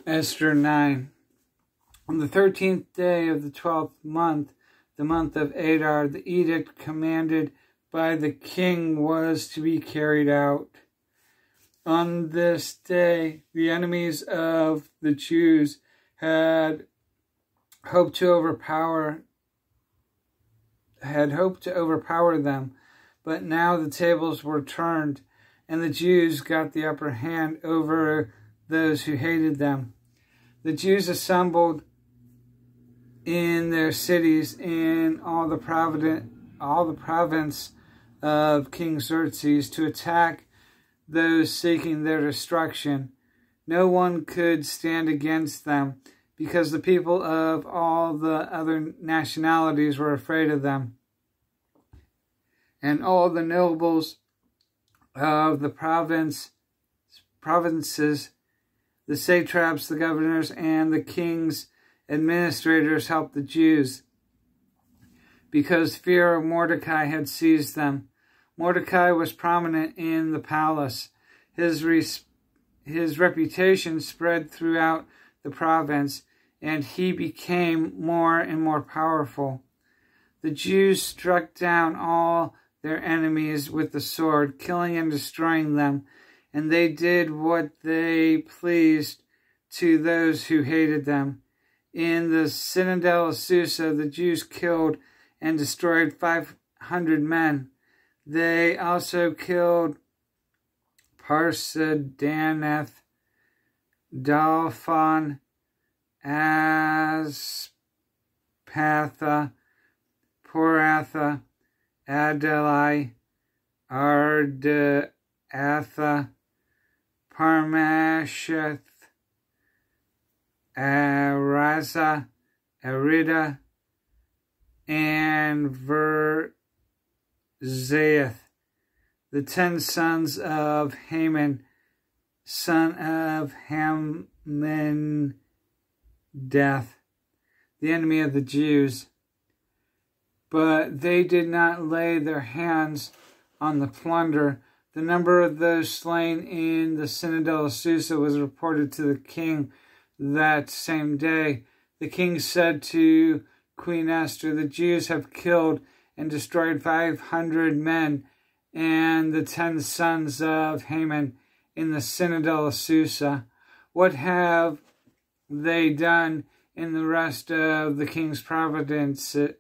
Esther 9. On the 13th day of the 12th month, the month of Adar, the edict commanded by the king was to be carried out. On this day, the enemies of the Jews had hoped to overpower them, but now the tables were turned, and the Jews got the upper hand over those who hated them. The Jews assembled in their cities in all the province of King Xerxes to attack those seeking their destruction. No one could stand against them, because the people of all the other nationalities were afraid of them. And all the nobles of the provinces, the satraps, the governors, and the king's administrators helped the Jews, because fear of Mordecai had seized them. Mordecai was prominent in the palace. His reputation spread throughout the province, and he became more and more powerful. The Jews struck down all their enemies with the sword, killing and destroying them, and they did what they pleased to those who hated them. In the citadel of Susa, the Jews killed and destroyed 500 men. They also killed Parsadaneth, Dalphon, Aspatha, Poratha, Adalai, Ardatha, Parmasheth, Araza, Arida, and Verzaeth, the 10 sons of Haman, son of Hammedath, the enemy of the Jews. But they did not lay their hands on the plunder. The number of those slain in the citadel of Susa was reported to the king that same day. The king said to Queen Esther, "The Jews have killed and destroyed 500 men and the 10 sons of Haman in the citadel of Susa. What have they done in the rest of the king's provinces?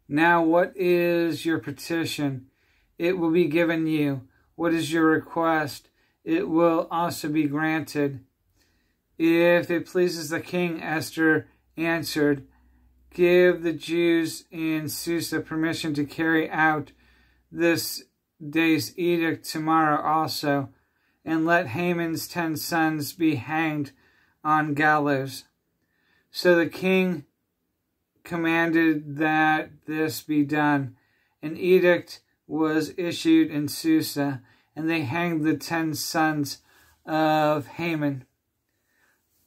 Now what is your petition? It will be given you. What is your request? It will also be granted." "If it pleases the king," Esther answered, "give the Jews in Susa permission to carry out this day's edict tomorrow also, and let Haman's 10 sons be hanged on gallows." So the king commanded that this be done. An edict was issued in Susa, and they hanged the 10 sons of Haman.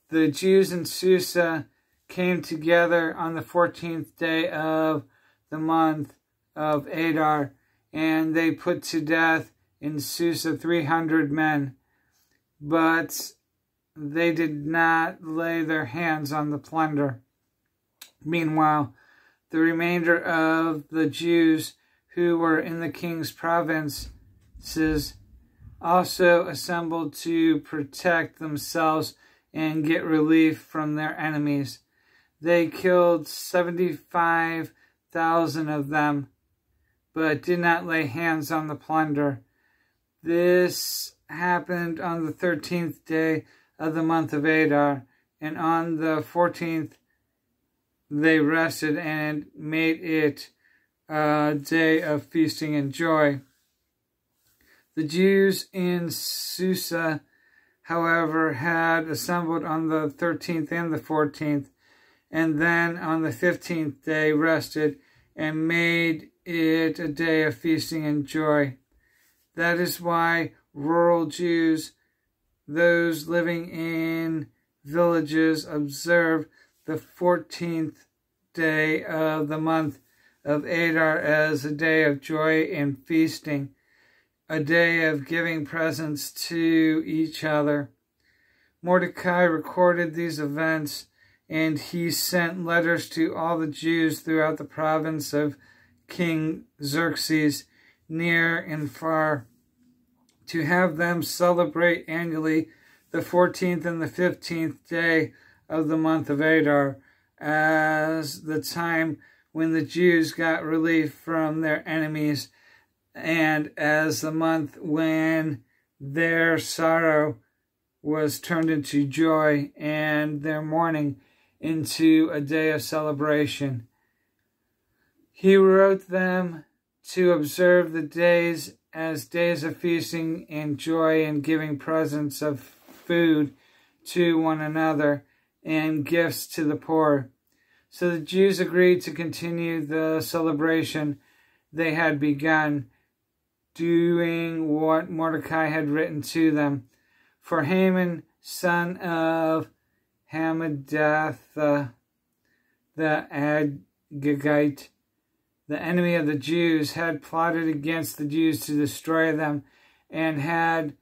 The Jews in Susa came together on the 14th day of the month of Adar, and they put to death in Susa 300 men. But they did not lay their hands on the plunder. Meanwhile, the remainder of the Jews who were in the king's provinces also assembled to protect themselves and get relief from their enemies. They killed 75,000 of them, but did not lay hands on the plunder. This happened on the 13th day of the month of Adar, and on the 14th they rested and made it a day of feasting and joy. The Jews in Susa, however, had assembled on the 13th and the 14th, and then on the 15th day rested and made it a day of feasting and joy. That is why rural Jews, those living in villages, observe the 14th day of the month of Adar as a day of joy and feasting. a day of giving presents to each other. Mordecai recorded these events, and he sent letters to all the Jews throughout the province of King Xerxes, near and far, to have them celebrate annually the 14th and the 15th day of the month of Adar, as the time when the Jews got relief from their enemies, and as the month when their sorrow was turned into joy and their mourning into a day of celebration. He wrote them to observe the days as days of feasting and joy and giving presents of food to one another and gifts to the poor. So the Jews agreed to continue the celebration they had begun, doing what Mordecai had written to them. For Haman, son of Hammedatha, the Agagite, the enemy of the Jews, had plotted against the Jews to destroy them, and had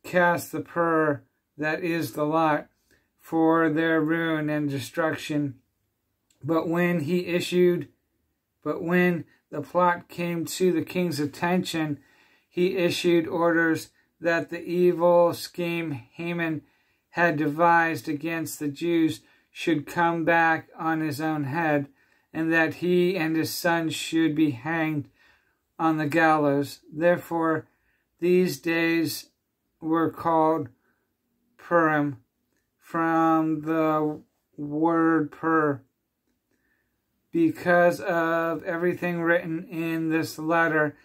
cast the pur, that is the lot, for their ruin and destruction. But when the plot came to the king's attention, he issued orders that the evil scheme Haman had devised against the Jews should come back on his own head, and that he and his sons should be hanged on the gallows. Therefore, these days were called Purim, from the word pur, because of everything written in this letter,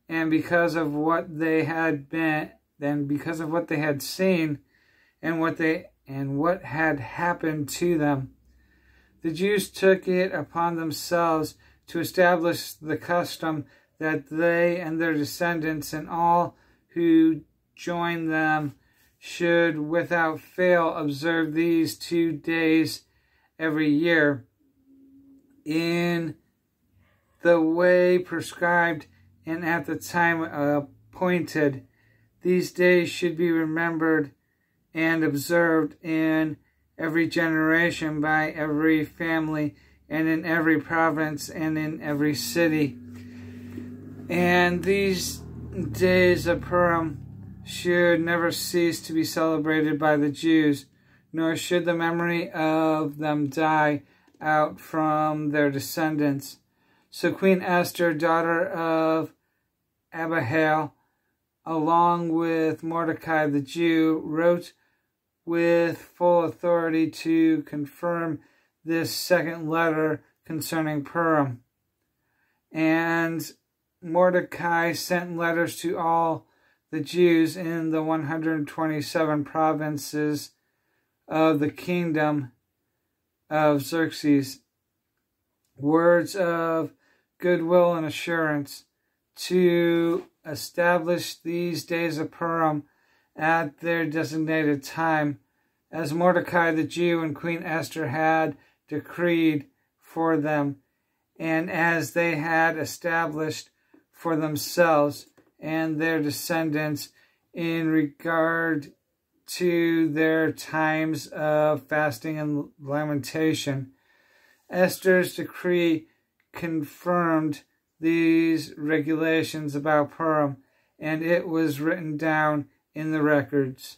and because of what they had been, and because of what they had seen, and what had happened to them. The Jews took it upon themselves to establish the custom that they and their descendants and all who join them should without fail observe these 2 days every year in the way prescribed and at the time appointed. These days should be remembered and observed in every generation by every family and in every province and in every city. And these days of Purim should never cease to be celebrated by the Jews, nor should the memory of them die out from their descendants. So Queen Esther, daughter of Abihail, along with Mordecai the Jew, wrote with full authority to confirm this second letter concerning Purim. And Mordecai sent letters to all the Jews in the 127 provinces of the kingdom of Xerxes, words of goodwill and assurance to establish these days of Purim at their designated time, as Mordecai the Jew and Queen Esther had decreed for them, and as they had established for themselves and their descendants in regard to their times of fasting and lamentation. Esther's decree confirmed these regulations about Purim, and it was written down in the records.